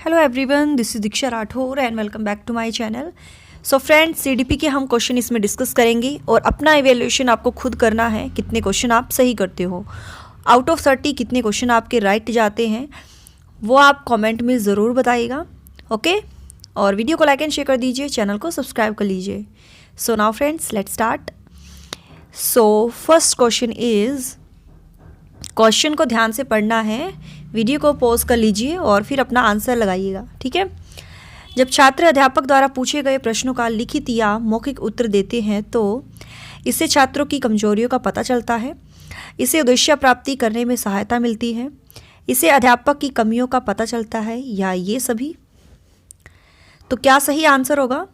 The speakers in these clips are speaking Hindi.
Hello everyone, this is Diksha Rathore and welcome back to my channel. So friends, CDP के हम क्वेश्चन इसमें डिस्कस करेंगे और अपना इवेल्यूएशन आपको खुद करना है। कितने क्वेश्चन आप सही करते हो, आउट ऑफ 30 कितने क्वेश्चन आपके राइट जाते हैं, वो आप कमेंट में ज़रूर बताइएगा। ओके, और वीडियो को लाइक एंड शेयर कर दीजिए, चैनल को सब्सक्राइब कर लीजिए। So now friends, let's start. So first question is, question को ध्यान से पढ़ना है, वीडियो को पॉज कर लीजिए और फिर अपना आंसर लगाइएगा। ठीक है। जब छात्र अध्यापक द्वारा पूछे गए प्रश्नों का लिखित या मौखिक उत्तर देते हैं तो इससे छात्रों की कमजोरियों का पता चलता है, इसे उद्देश्य प्राप्ति करने में सहायता मिलती है, इसे अध्यापक की कमियों का पता चलता है, या ये सभी। तो क्या सही आंसर होगा?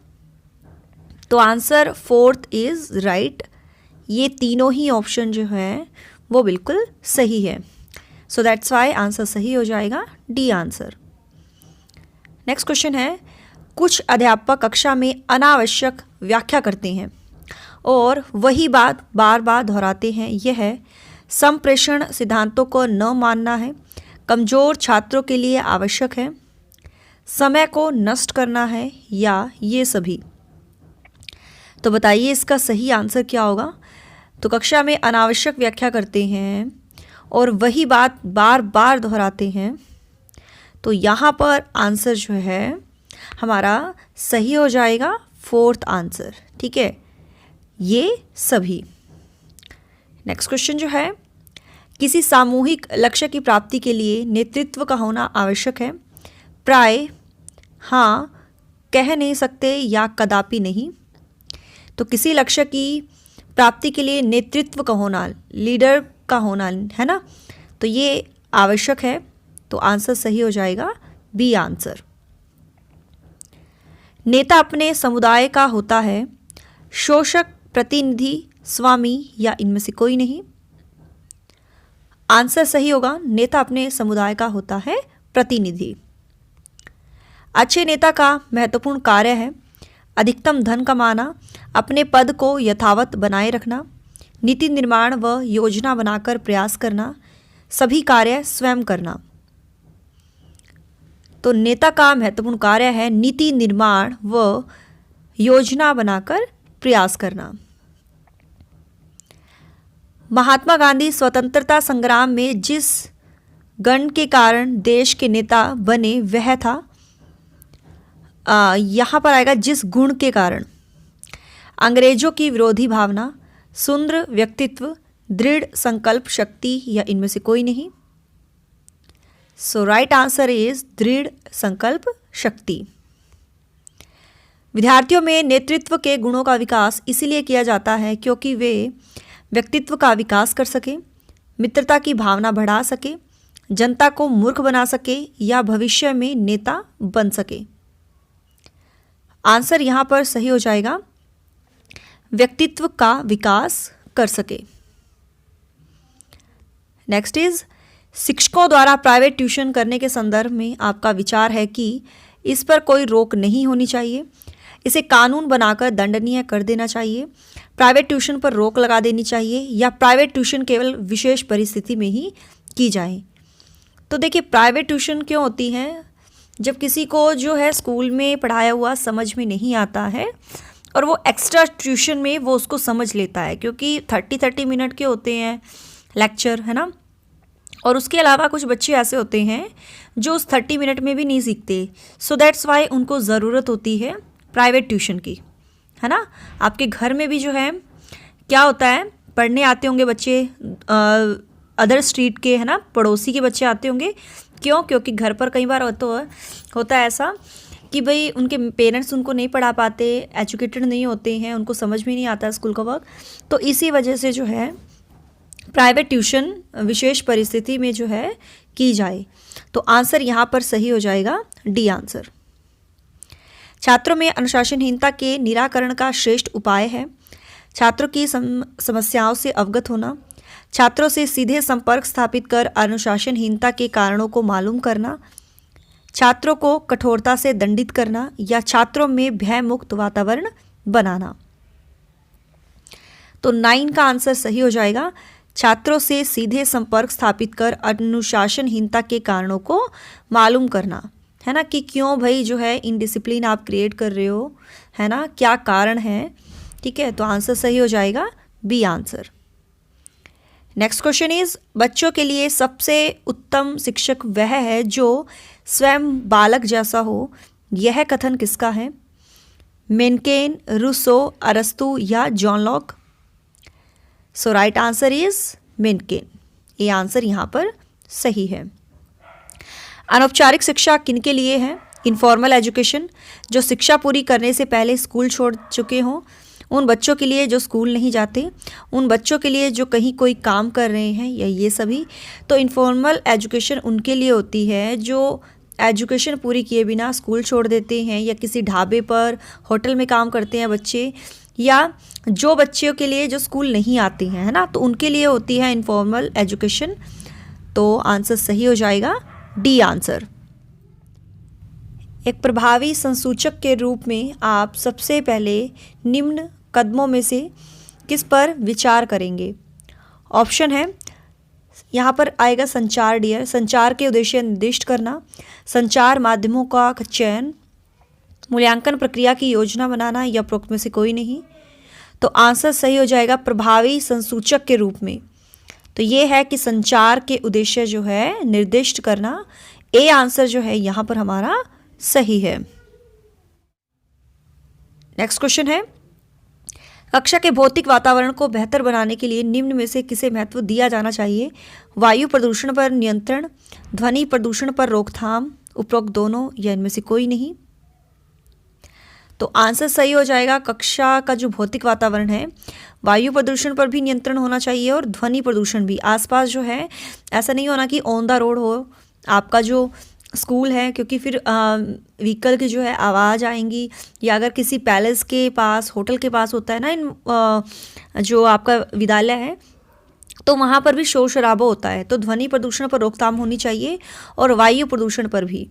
तो आंसर फोर्थ इज राइट। ये तीनों ही ऑप्शन जो है वो बिल्कुल सही है। सो दैट्स वाई आंसर सही हो जाएगा, डी आंसर। नेक्स्ट क्वेश्चन है, कुछ अध्यापक कक्षा में अनावश्यक व्याख्या करते हैं और वही बात बार बार दोहराते हैं। यह है संप्रेषण सिद्धांतों को न मानना है, कमज़ोर छात्रों के लिए आवश्यक है, समय को नष्ट करना है, या ये सभी। तो बताइए इसका सही आंसर क्या होगा? तो कक्षा में अनावश्यक व्याख्या करते हैं और वही बात बार बार दोहराते हैं, तो यहाँ पर आंसर जो है हमारा सही हो जाएगा फोर्थ आंसर। ठीक है, ये सभी। नेक्स्ट क्वेश्चन जो है, किसी सामूहिक लक्ष्य की प्राप्ति के लिए नेतृत्व का होना आवश्यक है। प्राय, हाँ, कह नहीं सकते या कदापि नहीं। तो किसी लक्ष्य की प्राप्ति के लिए नेतृत्व का होना, लीडर का होना है ना, तो ये आवश्यक है। तो आंसर सही हो जाएगा बी आंसर। नेता अपने समुदाय का होता है, शोषक, प्रतिनिधि, स्वामी, या इनमें से कोई नहीं। आंसर सही होगा, नेता अपने समुदाय का होता है प्रतिनिधि। अच्छे नेता का महत्वपूर्ण कार्य है अधिकतम धन कमाना, अपने पद को यथावत बनाए रखना, नीति निर्माण व योजना बनाकर प्रयास करना, सभी कार्य स्वयं करना। तो नेता का महत्वपूर्ण कार्य है नीति निर्माण व योजना बनाकर प्रयास करना। महात्मा गांधी स्वतंत्रता संग्राम में जिस गण के कारण देश के नेता बने वह था, यहाँ पर आएगा जिस गुण के कारण। अंग्रेजों की विरोधी भावना, सुंदर व्यक्तित्व, दृढ़ संकल्प शक्ति, या इनमें से कोई नहीं। सो राइट आंसर इज दृढ़ संकल्प शक्ति। विद्यार्थियों में नेतृत्व के गुणों का विकास इसलिए किया जाता है क्योंकि वे व्यक्तित्व का विकास कर सके, मित्रता की भावना बढ़ा सके, जनता को मूर्ख बना सके, या भविष्य में नेता बन सके। आंसर यहाँ पर सही हो जाएगा, व्यक्तित्व का विकास कर सके। नेक्स्ट इज, शिक्षकों द्वारा प्राइवेट ट्यूशन करने के संदर्भ में आपका विचार है कि इस पर कोई रोक नहीं होनी चाहिए, इसे कानून बनाकर दंडनीय कर देना चाहिए, प्राइवेट ट्यूशन पर रोक लगा देनी चाहिए, या प्राइवेट ट्यूशन केवल विशेष परिस्थिति में ही की जाए। तो देखिए, प्राइवेट ट्यूशन क्यों होती हैं? जब किसी को जो है स्कूल में पढ़ाया हुआ समझ में नहीं आता है और वो एक्स्ट्रा ट्यूशन में वो उसको समझ लेता है, क्योंकि 30 मिनट के होते हैं लेक्चर, है ना। और उसके अलावा कुछ बच्चे ऐसे होते हैं जो उस 30 मिनट में भी नहीं सीखते। सो दैट्स वाई उनको ज़रूरत होती है प्राइवेट ट्यूशन की, है ना। आपके घर में भी जो है क्या होता है, पढ़ने आते होंगे बच्चे अदर स्ट्रीट के, है ना, पड़ोसी के बच्चे आते होंगे। क्यों? क्योंकि घर पर कई बार होता है ऐसा कि भाई उनके पेरेंट्स उनको नहीं पढ़ा पाते, एजुकेटेड नहीं होते हैं, उनको समझ में नहीं आता स्कूल का वर्क, तो इसी वजह से जो है प्राइवेट ट्यूशन विशेष परिस्थिति में जो है की जाए। तो आंसर यहाँ पर सही हो जाएगा, डी आंसर। छात्रों में अनुशासनहीनता के निराकरण का श्रेष्ठ उपाय है छात्रों की समस्याओं से अवगत होना, छात्रों से सीधे संपर्क स्थापित कर अनुशासनहीनता के कारणों को मालूम करना, छात्रों को कठोरता से दंडित करना, या छात्रों में भय मुक्त वातावरण बनाना। तो 9 का आंसर सही हो जाएगा, छात्रों से सीधे संपर्क स्थापित कर अनुशासनहीनता के कारणों को मालूम करना। है ना, कि क्यों भाई जो है इनडिसिप्लिन आप क्रिएट कर रहे हो, है ना, क्या कारण है। ठीक है, तो आंसर सही हो जाएगा B answer. Next question is, बच्चों के लिए सबसे उत्तम शिक्षक वह है जो स्वयं बालक जैसा हो। यह कथन किसका है? मेनकेन, रूसो, अरस्तु या John Locke? So right answer is Mencken. ये आंसर यहाँ पर सही है। अनौपचारिक शिक्षा किनके लिए है? इनफॉर्मल एजुकेशन, जो शिक्षा पूरी करने से पहले स्कूल छोड़ चुके हों, उन बच्चों के लिए जो स्कूल नहीं जाते, उन बच्चों के लिए जो कहीं कोई काम कर रहे हैं, या ये सभी। तो इनफॉर्मल एजुकेशन उनके लिए होती है जो एजुकेशन पूरी किए बिना स्कूल छोड़ देते हैं, या किसी ढाबे पर, होटल में काम करते हैं बच्चे, या जो बच्चों के लिए जो स्कूल नहीं आते हैं, है ना, तो उनके लिए होती है इनफॉर्मल एजुकेशन। तो आंसर सही हो जाएगा डी आंसर। एक प्रभावी संसूचक के रूप में आप सबसे पहले निम्न कदमों में से किस पर विचार करेंगे? ऑप्शन है, यहाँ पर आएगा संचार डियर, संचार के उद्देश्य निर्दिष्ट करना, संचार माध्यमों का चयन, मूल्यांकन प्रक्रिया की योजना बनाना, या उपरोक्त में से कोई नहीं। तो आंसर सही हो जाएगा प्रभावी संसूचक के रूप में। तो ये है कि संचार के उद्देश्य जो है निर्दिष्ट करना। ए आंसर जो है यहाँ पर हमारा सही है। नेक्स्ट क्वेश्चन है, कक्षा के भौतिक वातावरण को बेहतर बनाने के लिए निम्न में से किसे महत्व दिया जाना चाहिए? वायु प्रदूषण पर नियंत्रण, ध्वनि प्रदूषण पर रोकथाम, उपरोक्त दोनों, या इनमें से कोई नहीं। तो आंसर सही हो जाएगा, कक्षा का जो भौतिक वातावरण है, वायु प्रदूषण पर भी नियंत्रण होना चाहिए और ध्वनि प्रदूषण भी। आसपास जो है ऐसा नहीं होना कि ऑन द रोड हो आपका जो स्कूल है, क्योंकि फिर व्हीकल की जो है आवाज़ आएंगी, या अगर किसी पैलेस के पास, होटल के पास होता है ना जो आपका विद्यालय है, तो वहाँ पर भी शोर शराबा होता है। तो ध्वनि प्रदूषण पर रोकथाम होनी चाहिए और वायु प्रदूषण पर भी।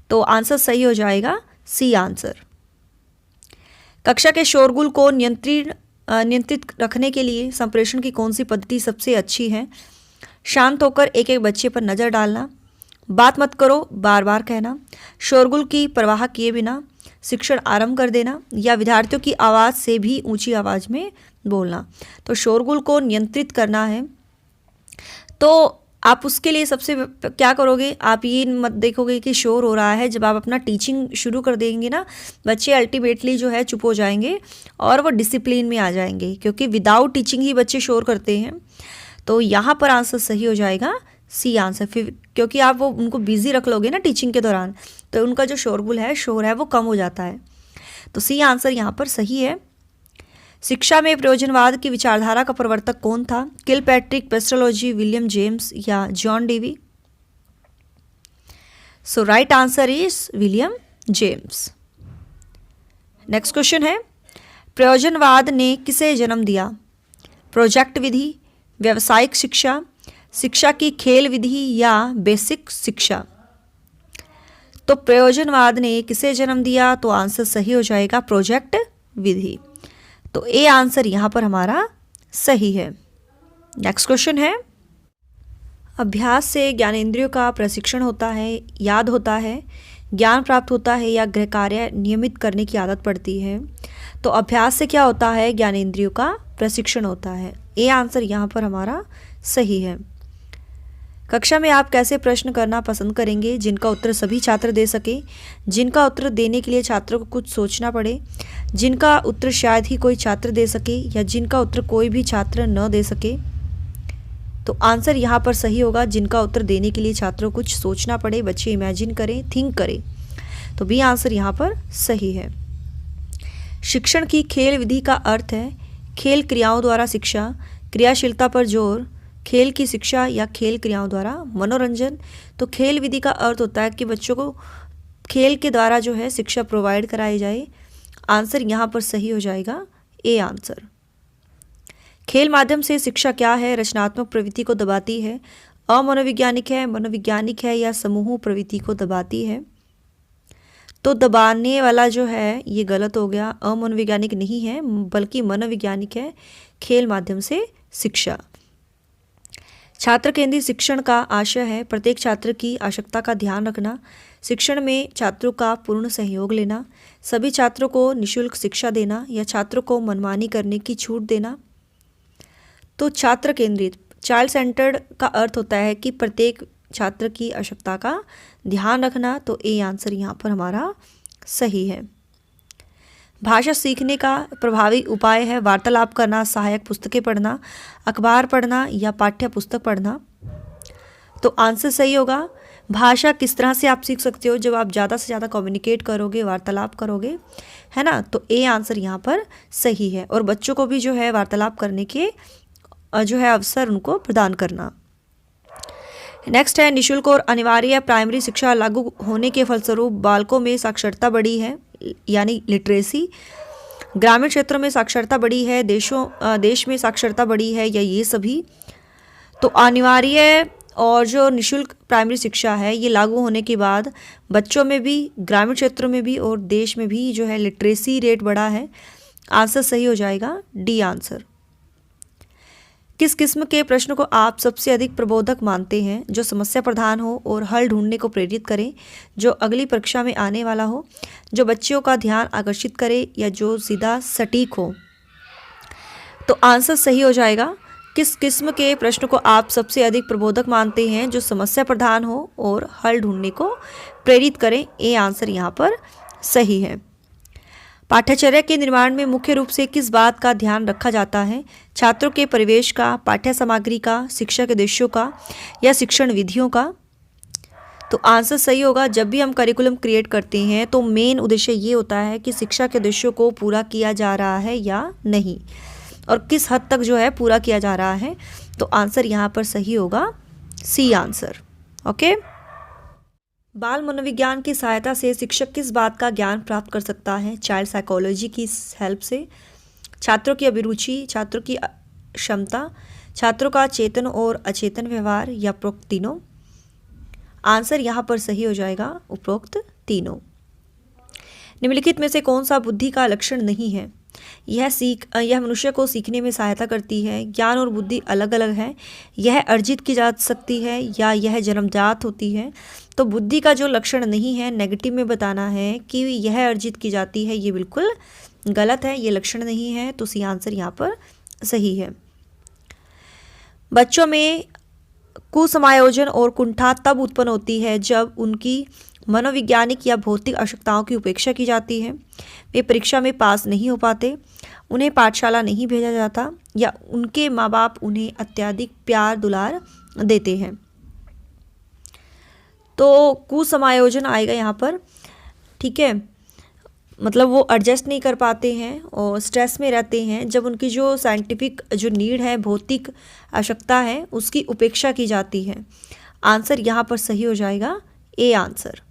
तो आंसर सही हो जाएगा सी आंसर। कक्षा के शोरगुल को नियंत्रित रखने के लिए संप्रेषण की कौन सी पद्धति सबसे अच्छी है? शांत होकर एक एक बच्चे पर नज़र डालना, बात मत करो बार बार कहना, शोरगुल की परवाह किए बिना शिक्षण आरंभ कर देना, या विद्यार्थियों की आवाज़ से भी ऊंची आवाज़ में बोलना। तो शोरगुल को नियंत्रित करना है, तो आप उसके लिए सबसे क्या करोगे? आप ये मत देखोगे कि शोर हो रहा है। जब आप अपना टीचिंग शुरू कर देंगे ना, बच्चे अल्टीमेटली जो है चुप हो जाएंगे और वो डिसिप्लिन में आ जाएंगे, क्योंकि विदाउट टीचिंग ही बच्चे शोर करते हैं। तो यहाँ पर आंसर सही हो जाएगा सी आंसर। फिर क्योंकि आप वो उनको बिजी रख लोगे ना टीचिंग के दौरान, तो उनका जो शोरगुल है, शोर है, वो कम हो जाता है। तो सी आंसर यहाँ पर सही है। शिक्षा में प्रयोजनवाद की विचारधारा का प्रवर्तक कौन था? किलपैट्रिक, पेस्टोलॉजी, विलियम जेम्स या John Dewey? So right answer is William James. Next question है, प्रयोजनवाद ने किसे जन्म दिया? प्रोजेक्ट विधि, व्यावसायिक शिक्षा, शिक्षा की खेल विधि, या बेसिक शिक्षा? तो प्रयोजनवाद ने किसे जन्म दिया? तो आंसर सही हो जाएगा प्रोजेक्ट विधि। तो ए आंसर यहाँ पर हमारा सही है। नेक्स्ट क्वेश्चन है, अभ्यास से ज्ञानेंद्रियों का प्रशिक्षण होता है, याद होता है, ज्ञान प्राप्त होता है, या गृह कार्य नियमित करने की आदत पड़ती है? तो अभ्यास से क्या होता है? ज्ञानेंद्रियों का प्रशिक्षण होता है। ए आंसर यहाँ पर हमारा सही है। कक्षा में आप कैसे प्रश्न करना पसंद करेंगे जिनका उत्तर सभी छात्र दे सके, जिनका उत्तर देने के लिए छात्रों को कुछ सोचना पड़े, जिनका उत्तर शायद ही कोई छात्र दे सके, या जिनका उत्तर कोई भी छात्र न दे सके? तो आंसर यहाँ पर सही होगा, जिनका उत्तर देने के लिए छात्रों को कुछ सोचना पड़े, बच्चे इमेजिन करें, थिंक करें। तो बी आंसर यहाँ पर सही है। शिक्षण की खेल विधि का अर्थ है खेल क्रियाओं द्वारा शिक्षा, क्रियाशीलता पर जोर, खेल की शिक्षा, या खेल क्रियाओं द्वारा मनोरंजन। तो खेल विधि का अर्थ होता है कि बच्चों को खेल के द्वारा जो है शिक्षा प्रोवाइड कराई जाए। आंसर यहाँ पर सही हो जाएगा ए आंसर। खेल माध्यम से शिक्षा क्या है? रचनात्मक प्रवृत्ति को दबाती है, अमनोवैज्ञानिक है, मनोवैज्ञानिक है, या समूह प्रवृत्ति को दबाती है? तो दबाने वाला जो है ये गलत हो गया, अमनोवैज्ञानिक नहीं है बल्कि मनोवैज्ञानिक है। खेल माध्यम से शिक्षा। छात्र केंद्रित शिक्षण का आशय है प्रत्येक छात्र की आवश्यकता का ध्यान रखना, शिक्षण में छात्रों का पूर्ण सहयोग लेना, सभी छात्रों को निःशुल्क शिक्षा देना या छात्रों को मनमानी करने की छूट देना। तो छात्र केंद्रित चाइल्ड सेंटर्ड का अर्थ होता है कि प्रत्येक छात्र की आवश्यकता का ध्यान रखना, तो ए आंसर यहाँ पर हमारा सही है। भाषा सीखने का प्रभावी उपाय है वार्तालाप करना, सहायक पुस्तकें पढ़ना, अखबार पढ़ना या पाठ्य पुस्तक पढ़ना। तो आंसर सही होगा। भाषा किस तरह से आप सीख सकते हो? जब आप ज़्यादा से ज़्यादा कम्युनिकेट करोगे, वार्तालाप करोगे, है ना। तो ए आंसर यहाँ पर सही है। और बच्चों को भी जो है वार्तालाप करने के जो है अवसर उनको प्रदान करना। नेक्स्ट है निःशुल्क और अनिवार्य प्राइमरी शिक्षा लागू होने के फलस्वरूप बालकों में साक्षरता बढ़ी है, यानी लिटरेसी। ग्रामीण क्षेत्रों में साक्षरता बढ़ी है, देश में साक्षरता बढ़ी है, या ये सभी। तो अनिवार्य और जो निःशुल्क प्राइमरी शिक्षा है ये लागू होने के बाद बच्चों में भी, ग्रामीण क्षेत्रों में भी और देश में भी जो है लिटरेसी रेट बढ़ा है। आंसर सही हो जाएगा डी आंसर। किस किस्म के प्रश्न को आप सबसे अधिक प्रबोधक मानते हैं? जो समस्या प्रधान हो और हल ढूंढने को प्रेरित करे, जो अगली परीक्षा में आने वाला हो, जो बच्चों का ध्यान आकर्षित करे, या जो सीधा सटीक हो। तो आंसर सही हो जाएगा। किस किस्म के प्रश्न को आप सबसे अधिक प्रबोधक मानते हैं? जो समस्या प्रधान हो और हल ढूंढने को प्रेरित करें। ए आंसर यहाँ पर सही है। पाठ्यचर्या के निर्माण में मुख्य रूप से किस बात का ध्यान रखा जाता है? छात्रों के परिवेश का, पाठ्य सामग्री का, शिक्षा के उद्देश्यों का, या शिक्षण विधियों का। तो आंसर सही होगा। जब भी हम करिकुलम क्रिएट करते हैं तो मेन उद्देश्य ये होता है कि शिक्षा के उद्देश्यों को पूरा किया जा रहा है या नहीं, और किस हद तक जो है पूरा किया जा रहा है। तो आंसर यहाँ पर सही होगा सी आंसर। ओके। बाल मनोविज्ञान की सहायता से शिक्षक किस बात का ज्ञान प्राप्त कर सकता है? चाइल्ड साइकोलॉजी की हेल्प से, छात्रों की अभिरुचि, छात्रों की क्षमता, छात्रों का चेतन और अचेतन व्यवहार, या उपरोक्त तीनों। आंसर यहाँ पर सही हो जाएगा उपरोक्त तीनों। निम्नलिखित में से कौन सा बुद्धि का लक्षण नहीं है? यह मनुष्य को सीखने में सहायता करती है। ज्ञान और बुद्धि अलग अलग है। यह अर्जित की जा सकती है या यह जन्मजात होती है। तो बुद्धि का जो लक्षण नहीं है, नेगेटिव में बताना है कि यह अर्जित की जाती है, ये बिल्कुल गलत है, ये लक्षण नहीं है। तो सी आंसर यहाँ पर सही है। बच्चों में कुसमायोजन और कुंठा तब उत्पन्न होती है जब उनकी मनोवैज्ञानिक या भौतिक आवश्यकताओं की उपेक्षा की जाती है, वे परीक्षा में पास नहीं हो पाते, उन्हें पाठशाला नहीं भेजा जाता, या उनके माँ बाप उन्हें अत्यधिक प्यार दुलार देते हैं। तो कुसमायोजन आएगा यहाँ पर, ठीक है। मतलब वो एडजस्ट नहीं कर पाते हैं और स्ट्रेस में रहते हैं जब उनकी जो साइंटिफिक जो नीड है, भौतिक आवश्यकता है, उसकी उपेक्षा की जाती है। आंसर यहाँ पर सही हो जाएगा ए आंसर।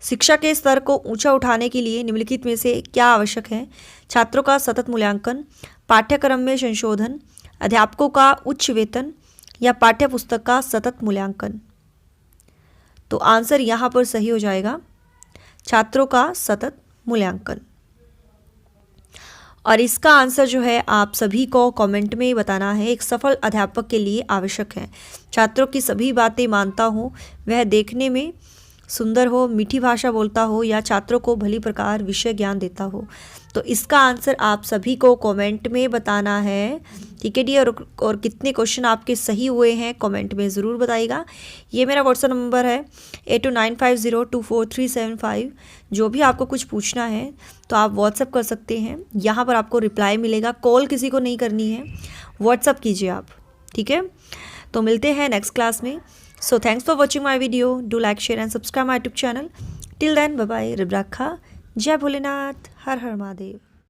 शिक्षा के स्तर को ऊंचा उठाने के लिए निम्नलिखित में से क्या आवश्यक है? छात्रों का सतत मूल्यांकन, पाठ्यक्रम में संशोधन, अध्यापकों का उच्च वेतन, या पाठ्य पुस्तक का सतत मूल्यांकन। तो आंसर यहाँ पर सही हो जाएगा छात्रों का सतत मूल्यांकन। और इसका आंसर जो है आप सभी को कमेंट में बताना है। एक सफल अध्यापक के लिए आवश्यक है छात्रों की सभी बातें मानता हो, वह देखने में सुंदर हो, मीठी भाषा बोलता हो, या छात्रों को भली प्रकार विषय ज्ञान देता हो। तो इसका आंसर आप सभी को कमेंट में बताना है, ठीक है डी। और कितने क्वेश्चन आपके सही हुए हैं कमेंट में ज़रूर बताइएगा। ये मेरा व्हाट्सएप नंबर है 8295024375। जो भी आपको कुछ पूछना है तो आप व्हाट्सएप कर सकते हैं, यहाँ पर आपको रिप्लाई मिलेगा। कॉल किसी को नहीं करनी है, व्हाट्सएप कीजिए आप, ठीक है। तो मिलते हैं नेक्स्ट क्लास में। So thanks for watching my video. Do like, share and subscribe my YouTube channel. Till then, bye bye. Ribrakha. Jai Bholenath. Har Har Mahadev.